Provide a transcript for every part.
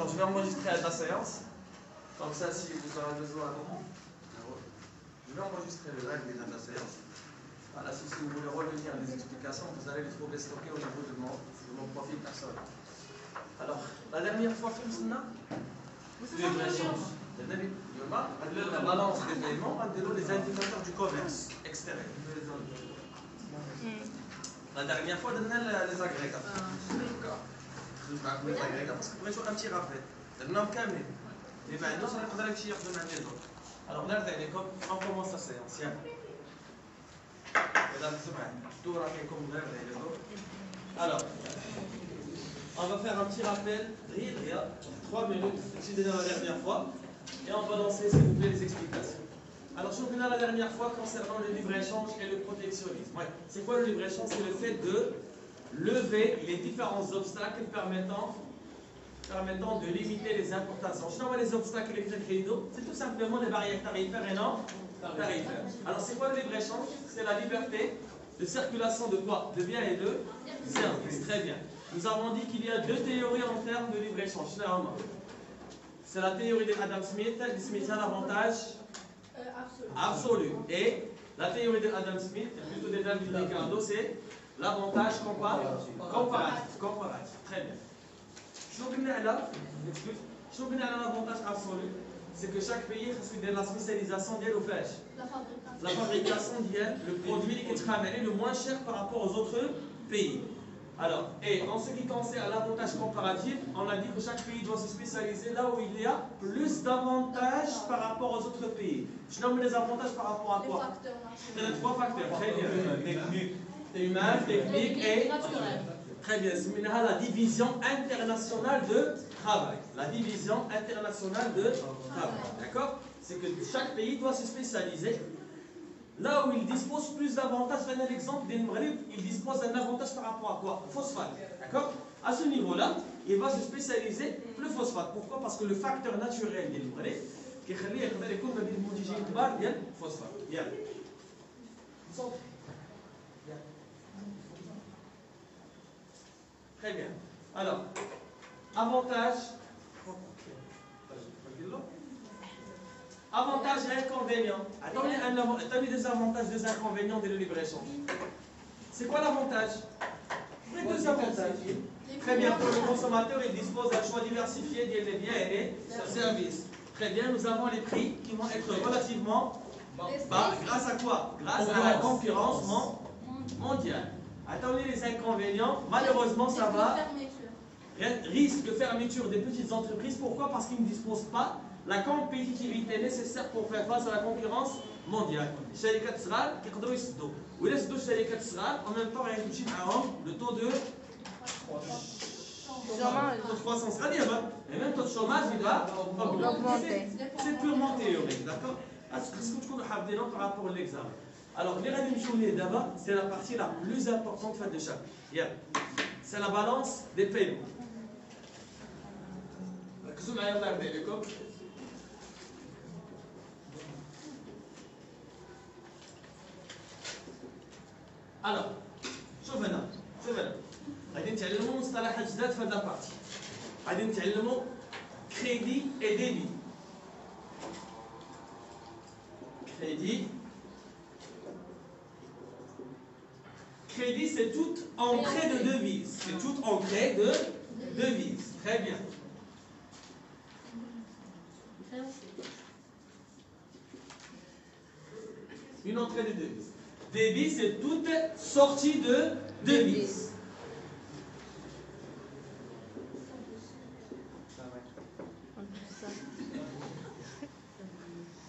Je vais enregistrer la séance, comme ça si vous aurez besoin, je vais enregistrer le live de la séance. Voilà, si vous voulez revenir les explications, vous allez les trouver stockées au niveau de mon profil personnel. Alors, la dernière fois, la balance des paiements, les indicateurs du commerce extérieur. La dernière fois, on a les agrégats. Les agrégats, parce que pour un petit rappel, on a كامل. Et bien, nous, on a réfléchi à la maison. Alors, on commence la séance. Alors, on va faire un petit rappel, 3 minutes, c'est déjà la dernière fois, et on va lancer, s'il vous plaît, les explications. Alors, je vous la dernière fois concernant le libre-échange et le protectionnisme. Ouais. C'est quoi le libre-échange? C'est le fait de lever les différents obstacles permettant de limiter les importations. Je vois les obstacles c'est tout simplement les barrières tarifaires et non tarifaires. Alors, c'est quoi le libre-échange? C'est la liberté de circulation de quoi? De biens et de services. Très bien. Nous avons dit qu'il y a deux théories en termes de libre-échange. C'est la théorie de Adam Smith, qui Smith a l'avantage absolu. Et la théorie de Adam Smith, plutôt de David Ricardo, c'est l'avantage comparatif. Très bien. Je vous l'avantage absolu, c'est que chaque pays a la spécialisation de la fabrication le produit qui est le moins cher par rapport aux autres pays. Alors, et en ce qui concerne l'avantage comparatif, on a dit que chaque pays doit se spécialiser là où il y a plus d'avantages par rapport aux autres pays. Je nomme les avantages par rapport à quoi? C'est les trois facteurs. Très bien. Technique, humain, technique et naturel. Très bien. C'est la division internationale de travail. La division internationale de travail. D'accord? C'est que chaque pays doit se spécialiser. Là où il dispose plus d'avantages, prenez l'exemple des Maghreb, il dispose d'un avantage par rapport à quoi? Phosphate. D'accord? À ce niveau-là, il va se spécialiser le phosphate. Pourquoi? Parce que le facteur naturel des Maghreb, qui est le phosphate. Très bien. Alors, avantage. Avantages et inconvénients. Attendez des avantages, des inconvénients de libre-échange. C'est quoi l'avantage? Les deux avantages. Très bien, pour le consommateur, il dispose d'un choix diversifié des biens et des services. Très bien, nous avons les prix qui vont être relativement bas. Grâce à quoi? Grâce à la concurrence mondiale. Attendez les inconvénients. Malheureusement, ça va. Risque de fermeture des petites entreprises. Pourquoi? Parce qu'ils ne disposent pas la compétitivité nécessaire pour faire face à la concurrence mondiale. الشركات الصغار يقدروا يسدوا وإلا سدوا الشركات الصغار en même temps يمشي معاهم le taux de croissance غادي يهبط et même taux de chômage il va augmenter. C'est purement théorique, d'accord? خصكم تكونوا حافظينهم par rapport à l'examen. Alors les غادي نمشيو ليه d'abord, c'est la partie la plus importante de chaque. C'est la balance des paiements. ركزوا معايا الله يرضي عليكم. Alors, شوف هنا غادي نتعلموا مصطلحات جداد في هذا البارتي. غادي نتعلموا كريدي اي ديبي. Crédit, c'est toute entrée de devise. C'est toute entrée de devise. Très bien. Une entrée de devise. Débit, c'est toute sortie de devise.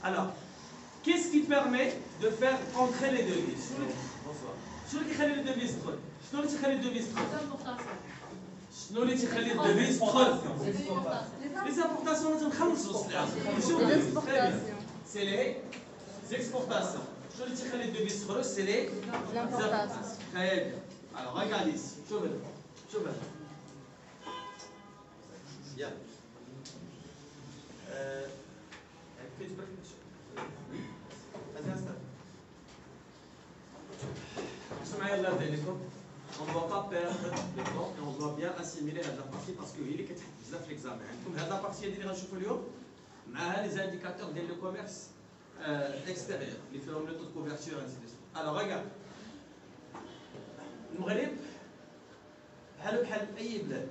Alors, qu'est-ce qui permet de faire entrer les devises? Bonsoir. شنو اللي كيخلي الديفيز تدخل؟ شنو اللي تيخلي الديفيز تدخل؟ شنو اللي تيخلي الديفيز تدخل؟ Les importations, nous نخلصوا السلعة. C'est les exportations. شنو اللي تيخلي الديفيز تدخل؟ C'est les importations. Très bien. Alors regarde ici. شوف هنا. Bien. On ne va pas perdre le temps et on doit bien assimiler cette partie parce qu'il est très l'examen. Comme cette partie est déjà les indicateurs de commerce extérieur, les phénomènes de couverture, ainsi de suite. Alors regarde, المغرب بحال اي بلاد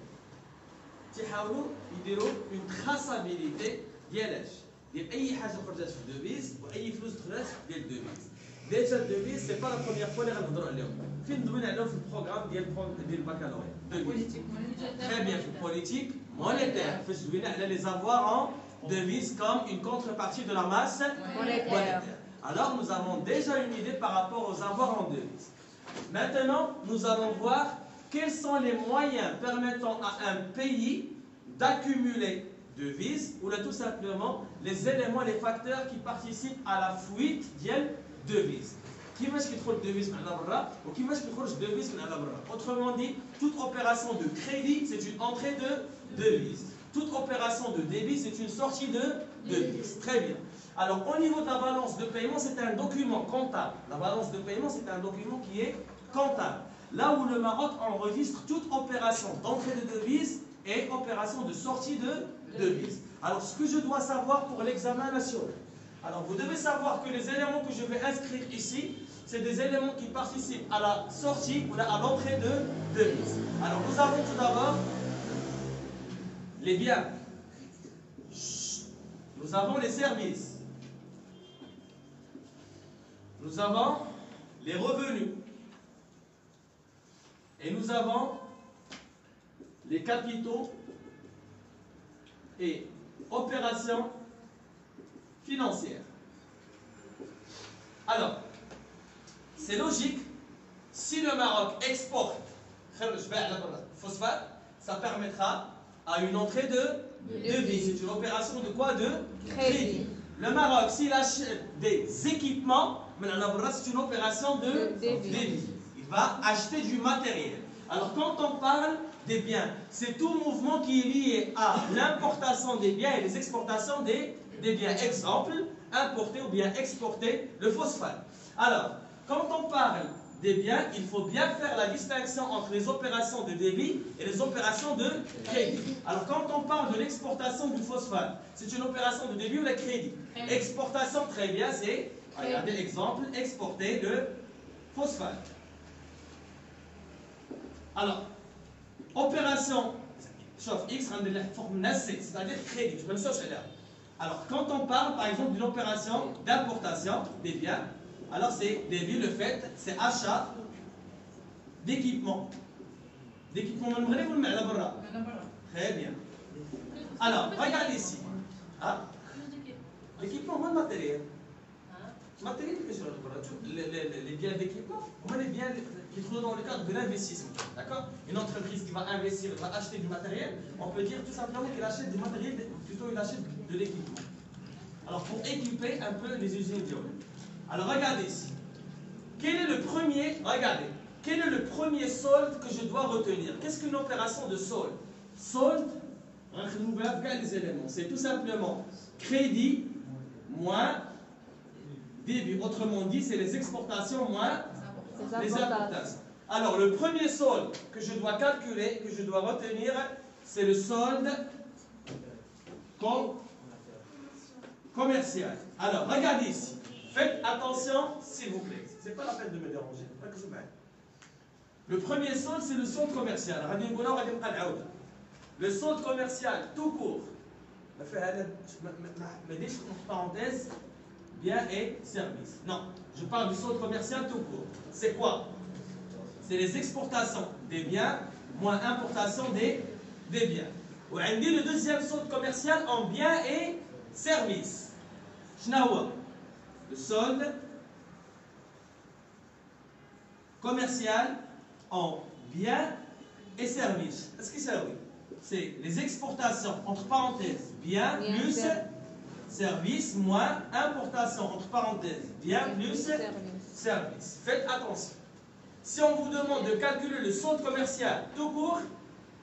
تيحاولوا يديروا اون تراسابيليتي ديال اي حاجه خرجت في الدوفيز واي فلوس دخلت ديال الدوفيز. ديجا الدوفيز سي با لا بروميير فوا اللي غنهضروا عليهم، فين ندوينا عليهم في البروغرام ديال البكالوريا. Très bien, politique monétaire. Fais دوينا على les avoirs en devise comme une contrepartie de la masse monétaire. Alors nous avons déjà une idée par rapport aux avoirs en devise. Maintenant, nous allons voir quels sont les moyens permettant à un pays d'accumuler devises ou là tout simplement les éléments, les facteurs qui participent à la fuite des devises. Qui va se trouver devise ou qui va se trouver devise. Autrement dit, toute opération de crédit, c'est une entrée de devise. Toute opération de débit, c'est une sortie de devise. Très bien. Alors, au niveau de la balance de paiement, c'est un document comptable. La balance de paiement, c'est un document qui est comptable. Là où le Maroc enregistre toute opération d'entrée de devise et opération de sortie de devise. Alors, ce que je dois savoir pour l'examen national. Alors, vous devez savoir que les éléments que je vais inscrire ici, c'est des éléments qui participent à la sortie ou à l'entrée de devise. Alors, nous avons tout d'abord les biens. Nous avons les services. Nous avons les revenus. Et nous avons les capitaux et opérations financières. Alors, c'est logique, si le Maroc exporte phosphate, ça permettra à une entrée de devise. C'est une opération de quoi? De crédit. Le Maroc, s'il achète des équipements, c'est une opération de devise. Il va acheter du matériel. Alors quand on parle des biens, c'est tout mouvement qui est lié à l'importation des biens et les exportations des biens. Exemple, importer ou bien exporter le phosphate. Alors, quand on parle des biens, il faut bien faire la distinction entre les opérations de débit et les opérations de crédit. Alors quand on parle de l'exportation du phosphate, c'est une opération de débit ou de crédit? Exportation, très bien, c'est, regardez l'exemple, exporter le phosphate. Alors, opération, sauf X, c'est-à-dire crédit. Je peux le chercher là. Alors, quand on parle par exemple d'une opération d'importation des biens, alors c'est débit, le fait, c'est achat d'équipement. D'équipement, très bien. Alors, regardez ici. Ah, l'équipement, moi, le matériel. Matériel, les biens d'équipement, moi, les biens qui trouvent dans le cadre de l'investissement. D'accord? Une entreprise qui va investir, va acheter du matériel, on peut dire tout simplement qu'elle achète du matériel, plutôt il achète de l'équipement. Alors, pour équiper un peu les usines d'hydraulique. Alors regardez ici. Quel est le premier solde que je dois retenir? Qu'est-ce qu'une opération de solde? Solde, les éléments. C'est tout simplement crédit moins débit. Autrement dit, c'est les exportations moins les importations. Alors le premier solde que je dois calculer, que je dois retenir, c'est le solde commercial. Alors regardez ici. Faites attention, s'il vous plaît. Ce n'est pas la peine de me déranger. Le premier solde, c'est le solde commercial. Le solde commercial, tout court. Parenthèse, biens et services. Non, je parle du solde commercial tout court. C'est quoi? C'est les exportations des biens moins importation des biens. Le deuxième solde commercial en biens et services. Le solde commercial en biens et services. Est-ce que ça oui? C'est les exportations, entre parenthèses, biens plus services moins importation, entre parenthèses, biens plus services. Faites attention. Si on vous demande de calculer le solde commercial tout court,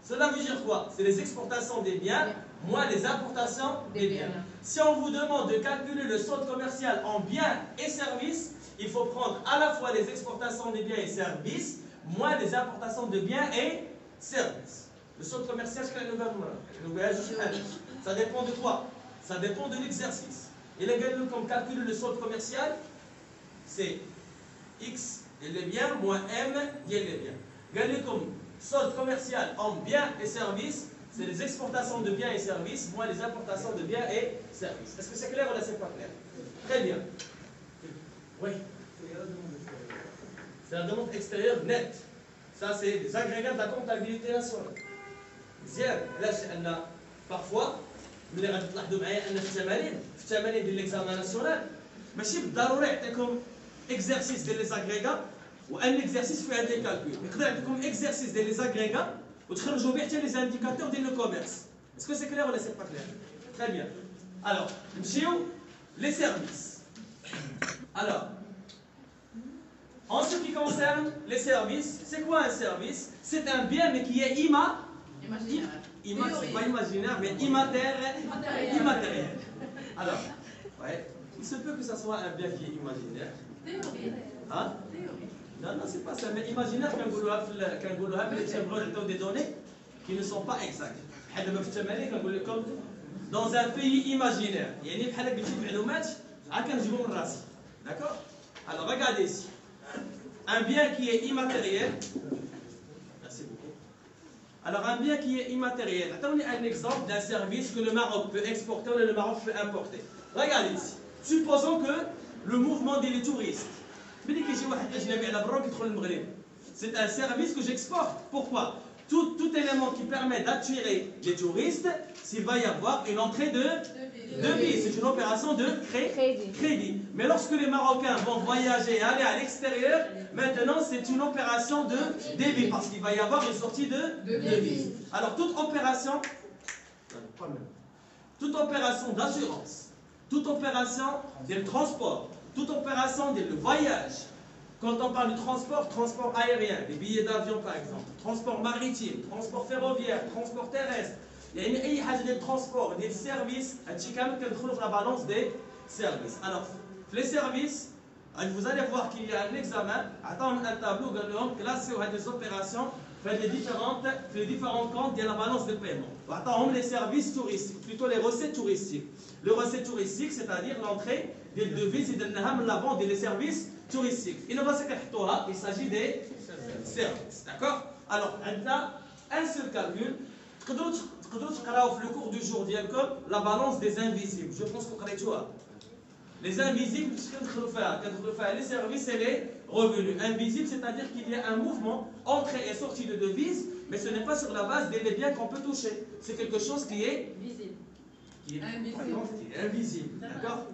cela veut dire quoi? C'est les exportations des biens moins les importations des biens. Si on vous demande de calculer le solde commercial en biens et services, il faut prendre à la fois les exportations des biens et services, moins les importations de biens et services. Le solde commercial, ça dépend de quoi? Ça dépend de l'exercice. Et les gars, comme calculer le solde commercial, c'est X et les biens moins M et les biens. Gagner comme solde commercial en biens et services, c'est les exportations de biens et services moins les importations de biens et services. Est-ce que c'est clair ou là c'est pas clair? Très bien. Oui. C'est la demande extérieure nette. Ça, c'est des agrégats de la comptabilité nationale. Là, parfois, mais les غتلاحظوا معايا ان في التمارين ديال l'examen national ماشي بالضروري يعطيكم exercice ديال les agrégats وان exercice فيها دي كالكول يقدر يعطيكم exercice ديال les agrégats وتخرجوا به حتى les indicateurs ديال le commerce. Est-ce que c'est clair ou là c'est pas clair? Très bien. Alors, نمشيو les services. Alors, en ce qui concerne les services, c'est quoi un service? C'est un bien mais qui est imaginaire. C'est pas imaginaire, mais immatériel. Alors, ouais, il se peut que ça soit un bien qui est imaginaire. Hein? Non, non, c'est pas ça. Mais imaginaire quand des données qui ne sont pas exactes. Dans un pays imaginaire. D'accord? Alors, regardez ici. Un bien qui est immatériel. Merci beaucoup. Alors, un bien qui est immatériel. Attendez un exemple d'un service que le Maroc peut exporter ou le Maroc peut importer. Regardez ici. Supposons que le mouvement des touristes. C'est un service que j'exporte. Pourquoi? Tout élément qui permet d'attirer les touristes, s'il va y avoir une entrée de devis. C'est une opération de crédit. Mais lorsque les Marocains vont voyager et aller à l'extérieur, maintenant c'est une opération de débit parce qu'il va y avoir une sortie de devis. Alors toute opération d'assurance, toute opération de transport, toute opération de voyage. Quand on parle de transport aérien, les billets d'avion par exemple, transport maritime, transport ferroviaire, transport terrestre, il y a une حاجه ديال transport, des services, هادشي كامل كندخلوا في la balance des services. Alors, les services, vous allez voir qu'il y a un examen, attends un tableau, on classe des opérations, fait les différents comptes de la balance de paiement. Attends, les services touristiques, plutôt les recettes touristiques. Les recettes touristiques, c'est-à-dire l'entrée des devises et de la vente des services touristiques. Il s'agit des services. D'accord? Alors, maintenant, un seul calcul. Le cours du jour, la balance des invisibles. Je pense que vous connaissez ça. Les invisibles, les services et les revenus. Invisibles, c'est-à-dire qu'il y a un mouvement, entrée et sortie de devises, mais ce n'est pas sur la base des biens qu'on peut toucher. C'est quelque chose qui est visible. Qui est invisible. D'accord?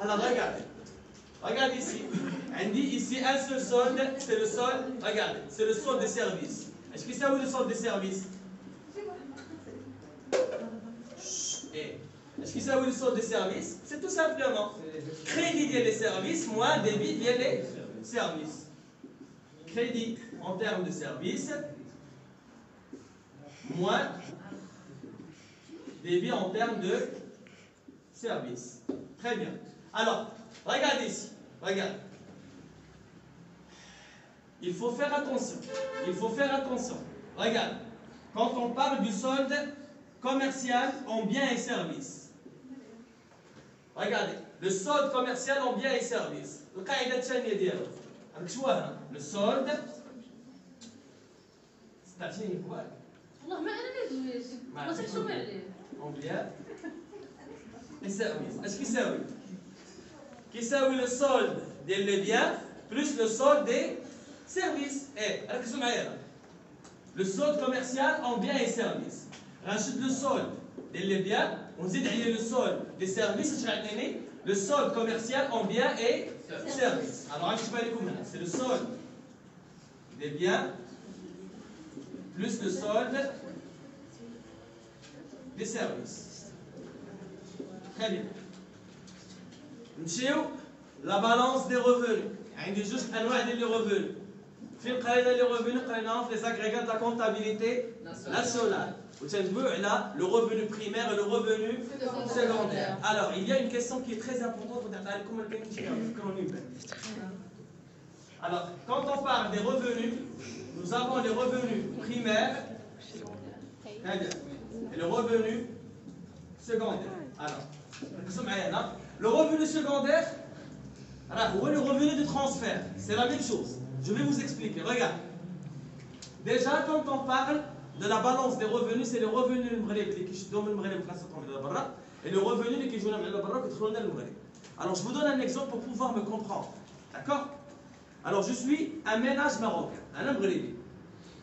Alors regardez ici. On dit ici un seul solde, c'est le solde. Regardez, c'est le solde des services. Est-ce que ça veut le solde des services? Est-ce que ça veut le solde des services? C'est tout simplement crédit des services moins débit des services. Crédit en termes de services moins débit en termes de services. Très bien. Alors, regardez ici. Regarde. Il faut faire attention. Il faut faire attention. Regarde. Quand on parle du solde commercial en biens et services. Regardez. Le solde commercial en biens et services. Le solde. C'est quoi? En biens et services. Est-ce qu'il s'agit? Qui s'agit le solde des biens plus le solde des services. Le solde commercial en biens et services. Rachète le solde des biens, on dit derrière le solde des services, le solde commercial en biens et services. Alors, c'est le solde des biens plus le solde des services. Très bien. La balance des revenus. Il y a juste un noyau de revenus. Les revenus, les agrégats de la comptabilité nationale. Le revenu primaire et le revenu secondaire. Alors, il y a une question qui est très importante. Alors, quand on parle des revenus, nous avons les revenus primaires et le revenu secondaire. Alors, le revenu secondaire, le revenu de transfert, c'est la même chose. Je vais vous expliquer. Regarde. Déjà, quand on parle de la balance des revenus, c'est le revenu et le revenu qui joue dans le. Alors, je vous donne un exemple pour pouvoir me comprendre. D'accord? Alors, je suis un ménage marocain, un Mghribi.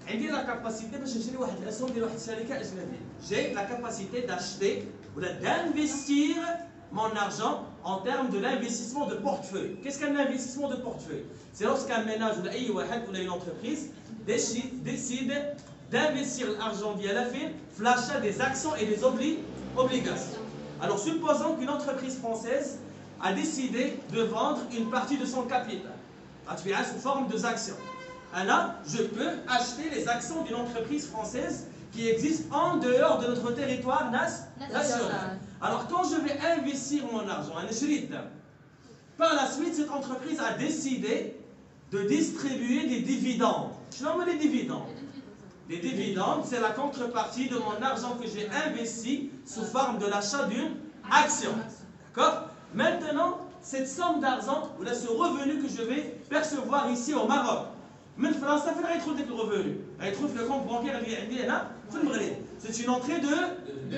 J'ai la capacité j'ai la capacité d'acheter ou d'investir mon argent en termes de l'investissement de portefeuille. Qu'est-ce qu'un investissement de portefeuille? C'est lorsqu'un ménage ou une entreprise décide d'investir l'argent via la firme, l'achat des actions et des obligations. Alors, supposons qu'une entreprise française a décidé de vendre une partie de son capital sous forme d'actions. Alors, je peux acheter les actions d'une entreprise française qui existe en dehors de notre territoire national. Alors, quand je vais investir mon argent, par la suite, cette entreprise a décidé de distribuer des dividendes. Je nomme les dividendes. Les dividendes, c'est la contrepartie de mon argent que j'ai investi sous forme de l'achat d'une action. D'accord? Maintenant, cette somme d'argent, ou là, ce revenu que je vais percevoir ici au Maroc, mais le français, il trouve le revenu. Il trouve le compte bancaire, c'est une entrée de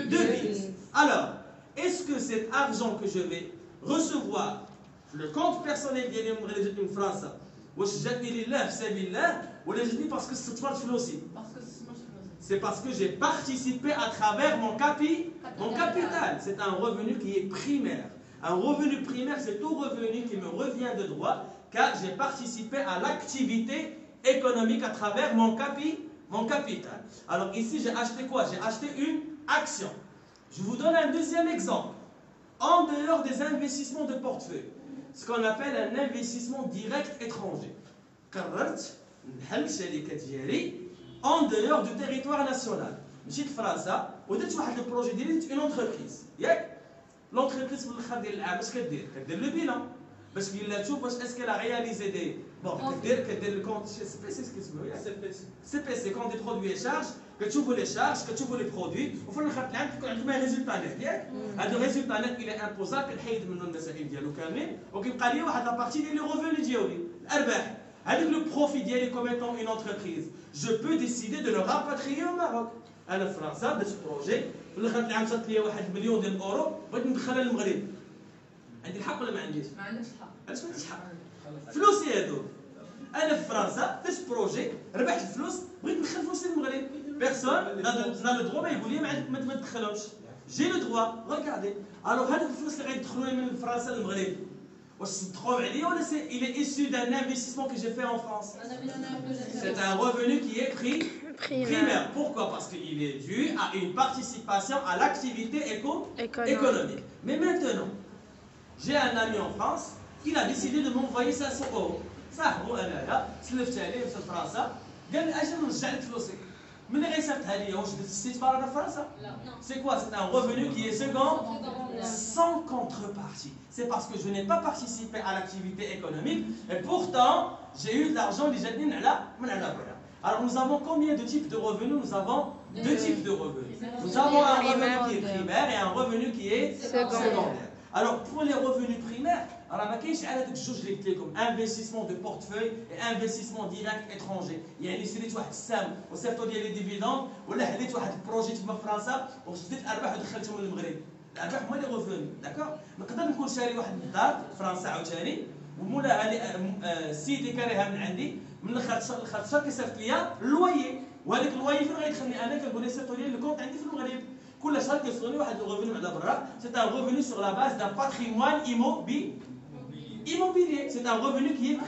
devises. Alors, est-ce que cet argent que je vais recevoir, le compte personnel de France, c'est parce que j'ai participé à travers mon capital. C'est un revenu qui est primaire. Un revenu primaire, c'est tout revenu qui me revient de droit, car j'ai participé à l'activité économique à travers mon capital. Alors ici, j'ai acheté quoi? J'ai acheté une action. Je vous donne un deuxième exemple. En dehors des investissements de portefeuille, ce qu'on appelle un investissement direct étranger. En dehors du territoire national. Je suis France, un projet une entreprise. L'entreprise, le bilan. Parce qu'il a tout, est-ce qu'elle a réalisé des. Bon, le compte CPC, compte des produits et charges, que tu veux les charges, que tu veux les produits, il faut le résultat net. Le résultat net, il est imposable, la partie des revenus le profit comme étant une entreprise. Je peux décider de le rapatrier au Maroc. À la France, de ce projet, il y a 1 million d'euros, je vais ندخلها للمغرب. عندي الحق ولا ما عنديش؟ ما عندكش الحق. علاش ما عنديش الحق؟ فلوسي هذو. انا في فرنسا في بروجي ربحت الفلوس بغيت ندخل فلوس للمغرب. بيرسون نا لو دروا ما يقول لي ما تدخلهمش. جي لو دروا ريغاردي. الوغ هذوك الفلوس اللي غيدخلوا لي من فرنسا للمغرب واش صدقوا عليا ولا il est issu d'un investissement que j'ai fait en France. C'est un revenu qui est primaire. Pourquoi? Parce qu'il est dû à une participation à l'activité économique. Mais maintenant, j'ai un ami en France qui a décidé de m'envoyer 500 euros. صاحبو انايا سلفت عليه في فرنسا قال لي اجي نرجع لك فلوسك. ملي غيصيفطها لي واش الاستثمار انا في فرنسا؟ C'est quoi? C'est un revenu qui est sans contrepartie. C'est parce que je n'ai pas participé à l'activité économique et pourtant j'ai eu de l'argent اللي جاتني من على برا. Alors nous avons combien de types de revenus? Nous avons deux types de revenus. Nous avons un revenu qui est primaire et un revenu qui est secondaire. Alors pour les revenus primaires, alors ما كاينش على هذوك الجوج اللي قلت لكم investissement de portefeuille et investissement direct étranger. يعني شريت واحد السهم وصيفطوا لي لي ديفيدوند ولا حليت واحد البروجي تما في فرنسا وشديت ارباح ودخلتهم للمغرب. الارباح هما لي ريفوني. داكور؟ نقدر نكون شاري واحد الدار في فرنسا عاوتاني ومولاها سيدي كاريها من عندي من الاخر كيصيفط ليا اللويي وهذاك اللويي فين غيدخلني انا كنقول لي صيفطوا لي الكونت عندي في المغرب. كل شهر كيوصلوني واحد الريفوني على برا. C'est un revenu sur la base d'un patrimoine immobilier. C'est un revenu qui est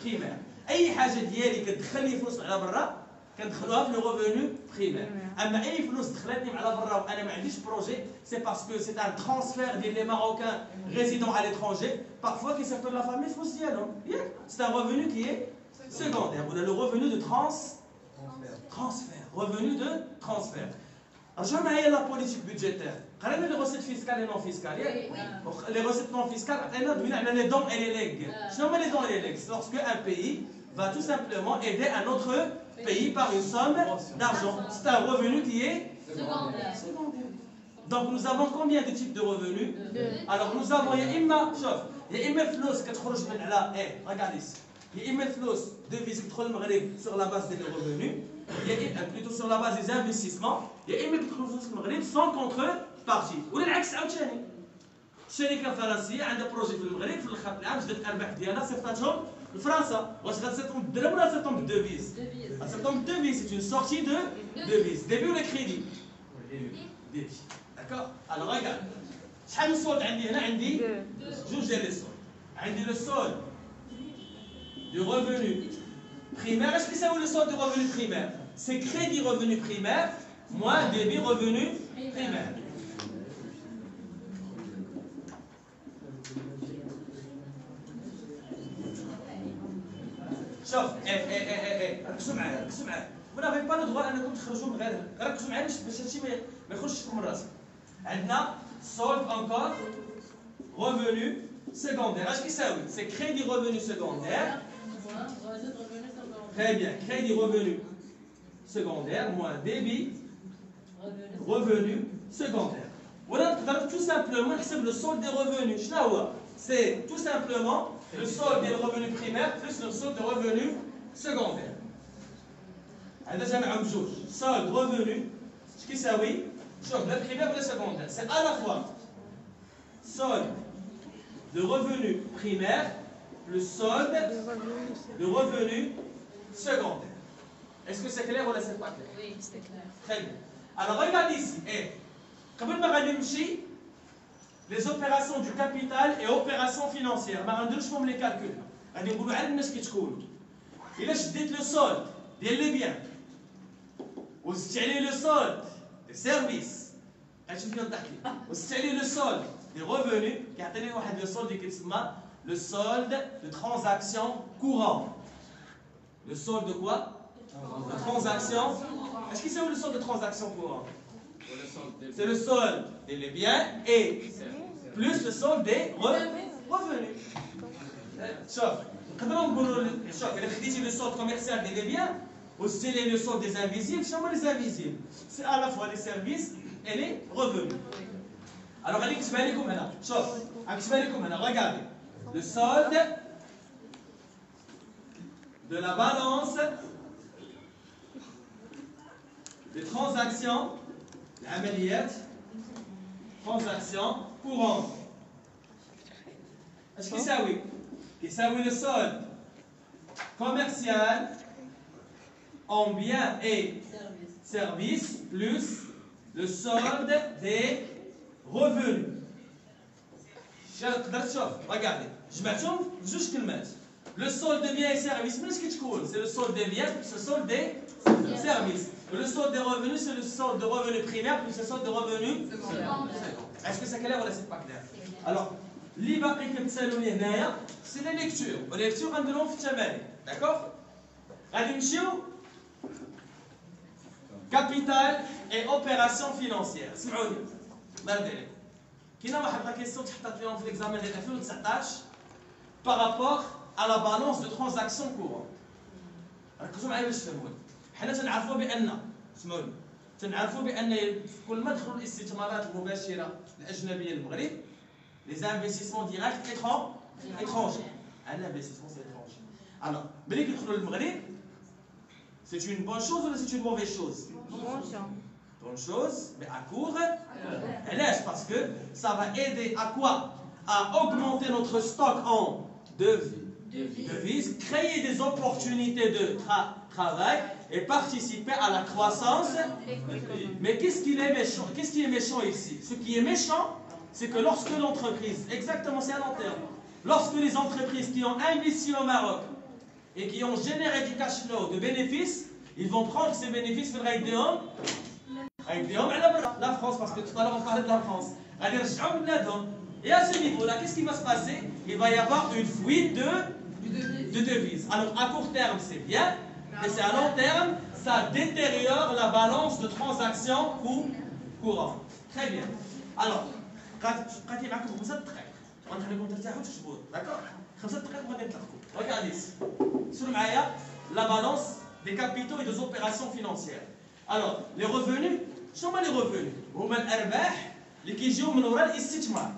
primaire. اي حاجه ديالي كتدخل لي فلوس على برا كندخلوها في لو ريفوني بريمير. اما اي فلوس دخلتني على برا وانا ما عنديش بروجي سي باسكو سي ان ترانسفير ديال لي ماروكان ريزيدون على l'étranger parfois كيصيفطوا لا فامي فلوس ديالهم. C'est un revenu qui est secondaire. On a le revenu de transfert. Revenu de transfert. رجعوا معايا لا بوليتيك بودجيتير. les recettes fiscales et non fiscales. Les recettes non fiscales, les dons et les legs. Je nomme les dons et les legs. Lorsque un pays va tout simplement aider un autre pays par une somme d'argent. C'est un revenu qui est secondaire. Donc nous avons combien de types de revenus? Alors nous avons, il y a imma flous qui تخرج من على regardez ici. Il y a imma flous devises qui تدخل المغرب sur la base des revenus. Il y a plutôt sur la base des investissements. Il y a imma flous في المغرب sans contrepartie. ولا العكس عاوتاني. الشركه الفرنسيه عندها بروجي في المغرب في الخط العام جدت الارباح ديالها صيفطاتهم لفرنسا. واش غتصيفطهم بالدرهم ولا غتصيفطهم بالديفيز؟ غتصيفطهم بالديفيز. C'est une sortie de devise. Débit ou le crédit? Débit. D'accord? Alors regarde. شحال من solde عندي هنا؟ عندي جوج ديال لي solde. عندي le solde du revenu primaire. اش كيساوي le solde du revenu primaire? C'est crédit revenu primaire moins débit revenu primaire. شوف ركزوا معايا ركزوا معايا. Vous n'avez pas le droit انكم تخرجوا من غير ركزوا معايا باش هادشي ما يخرجش من راسك. عندنا solde encore revenu secondaire. اش كيساوي؟ c'est crédit revenu secondaire. Très bien, crédit revenu secondaire moins débit revenu secondaire. Voilà, tout simplement نحسب le solde des revenus. شنو هو؟ C'est tout simplement le solde des revenus primaires plus le solde des revenus secondaires. هذا جمعهم بجوج. solde revenu اش كيساوي؟ شوف لا primaire ولا secondaire. C'est à la fois solde de revenu primaire plus solde de revenu secondaire. Est-ce que c'est clair ou c'est pas clair? Oui, c'est clair. Très bien. Alors regardez ici. قبل ما غادي نمشي les opérations du capital et opérations financières ما غنديروش فيهم لي كالكول. غادي نقولوا على الناس كي تكونوا. إلا شديت لو سولد ديال لي بيان وزدت عليه لو سولد دي سيرفيس غتشوف فين الضحك لي وزدت عليه لو سولد دي ريفوني كيعطيني واحد لو سولد اللي كيتسمى le solde de transaction courant. Le solde de quoi? De transaction. Est-ce qu'il s'agit le solde de transaction courant? C'est le solde des biens et plus le solde des revenus. شوف نقدروا نقولوا شوف إذا خديتي le solde commercial des biens وزدتي le solde des invisibles. شنو هما les invisibles? C'est à la fois les services et les revenus. Alors غادي نكتبها لكم هنا. شوف غنكتبها لكم هنا. Regardez. Le solde de la balance des transactions, العمليات, transactions courantes. Est-ce qu'il s'agit le solde commercial en biens et services plus le solde des revenus. Regardez, جمعتهم بجوج كلمات. Le solde des biens et services, mais ce qui تكون, c'est le solde des biens plus le solde des services. Le solde des revenus, c'est le solde de revenus primaires plus le solde de revenus secondaires. Est-ce que c'est clair ou c'est pas clair? Alors, اللي باقي كتسالوني هنايا سي لي ليكتور، وليكتور غنديرهم في التمارين، داكوغ؟ غادي نمشيو كابيتال اي اوبيراسيون فينانسيير. سمعوني الله يرضي عليكم. كاينه واحد لا كيسيون تحطات لهم في ليكزامان ديال 2019 بارابور à la balance de transactions courantes. ركزوا معايا باش تفهموني. حنا تنعرفوا بان سمعوني تنعرفوا بان كل ما دخلوا الاستثمارات المباشره الاجنبيه للمغرب les investissements directs étrangers. Un investissement c'est étranger. Alors, ملي كيدخلوا للمغرب c'est une bonne chose ou c'est une mauvaise chose? Bonne chose, mais à court. علاش؟ parce que ça va aider à quoi? À augmenter notre stock en devises, créer des opportunités de travail et participer à la croissance. Mais qu'est-ce qui est méchant ici? Ce qui est méchant, c'est que lorsque l'entreprise, exactement c'est à long terme, lorsque les entreprises qui ont investi au Maroc et qui ont généré du cash flow, de bénéfices, ils vont prendre ces bénéfices avec des hommes à la France, parce que tout à l'heure on parlait de la France. Et à ce niveau-là, qu'est-ce qui va se passer? Il va y avoir une fuite de devises. Alors à court terme c'est bien, mais c'est à long terme, ça détériore la balance de transactions courantes. Très bien. Alors, قاتي معكم 5 دقائق غنخليكم ترتاحوا وتشربوا داكور 5 دقائق وغادي نطلقوا. Regardez ici. سولوا معايا la balance des capitaux et des opérations financières. Alors, les revenus, شنو هما les revenus؟ هما الأرباح اللي كيجيو من وراء الاستثمار.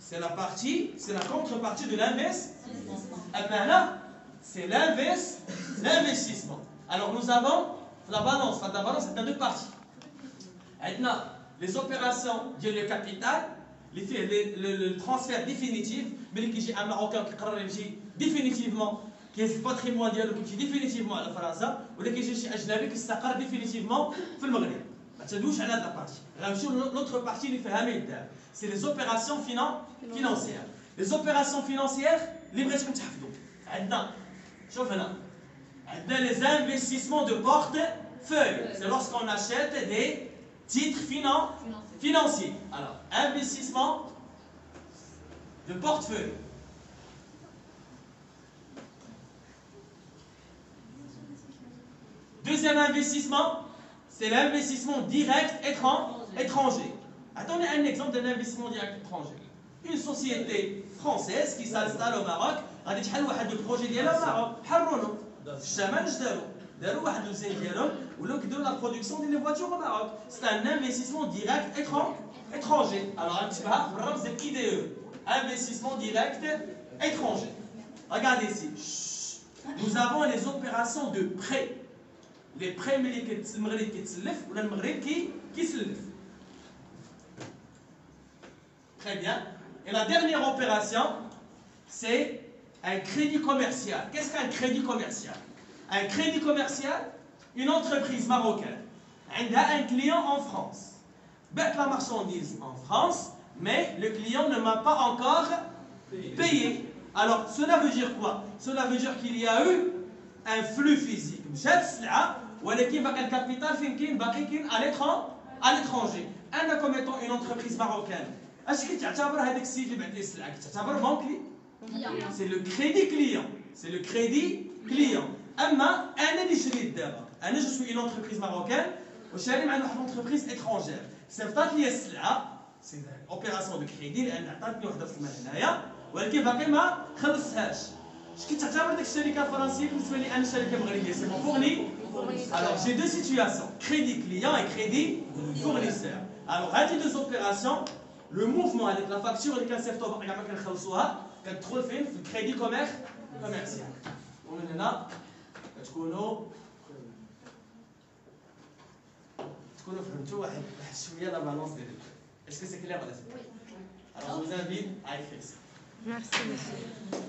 C'est la partie, c'est la contrepartie de l'investissement. C'est l'investissement. Alors nous avons la balance. La balance est en deux parties. Maintenant, les opérations de le capital, le transfert définitif, mais qui j'ai un Marocain qui définitivement, qui est patrimoine qui définitivement à la France, ou qui j'ai un Ajnabi qui s'accorde définitivement dans le Maghreb. تدوش على هذه البارتي غنمشيو l'autre partie اللي فيها ميدان سي لي زوبيراسيون فينانسيير لي زوبيراسيون فينانسيير اللي بغيتكم تحفظوا عندنا شوف هنا عندنا لي انفستيسمون دو portefeuille c'est lorsqu'on achète des titres financiers alors investissement de portefeuille deuxième investissement c'est l'investissement direct étranger. Attendez un exemple d'un investissement direct étranger. Une société française qui s'installe au Maroc, غادي تحل واحد البروجي ديالها au Maroc. حرونو. في الشمال اش داروا واحد الوزين ديالهم ولاو كيديروا la production ديال لي فواتور au Maroc. C'est un investissement direct étranger. Alors غنكتبها بالرمز ديال IDE. Investissement direct étranger. Regardez ici. Nous avons les opérations de prêt. Les prêts المغرب كيتسلف ولا المغرب كيسلف. Très bien. Et la dernière opération, c'est un crédit commercial. Qu'est-ce qu'un crédit commercial? Un crédit commercial, une entreprise marocaine. Elle a un client en France. Bête la marchandise en France, mais le client ne m'a pas encore payé. Alors, cela veut dire quoi? Cela veut dire qu'il y a eu un flux physique. ولكن باقي الكابيتال فين كاين باقي كاين à l'étranger. انا كوم ايتون اون انتربريز ماروكان اش كتعتبر هذاك السيد اللي بعت لي السلعه كتعتبر بنكي سي لو كريدي كليون سي لو كريدي كليون اما انا اللي شريت دابا انا جو سوي اون انتربريز ماروكان وشاري مع واحد انتربريز اترونجير صيفطات لي السلعه سي اوبيراسيون دو كريدي لان عطاتني واحد الثمن هنايا ولكن باقي ما خلصتهاش اش كتعتبر ديك الشركه الفرنسيه بالنسبه لي انا شركه مغربيه سي مون فورني. Alors j'ai deux situations, crédit client et crédit fournisseur. Alors à ces deux opérations, le mouvement avec la facture اللي كنصيفطوها باقي ما كنخلصوها كتدخل فين في الكريدي كوميرسيال. ومن هنا كتكونوا فهمتوا واحد شويه لا بالونس ديال اسكو سي كلير ولا؟ Alors je vous invite à écrire ça. Merci monsieur.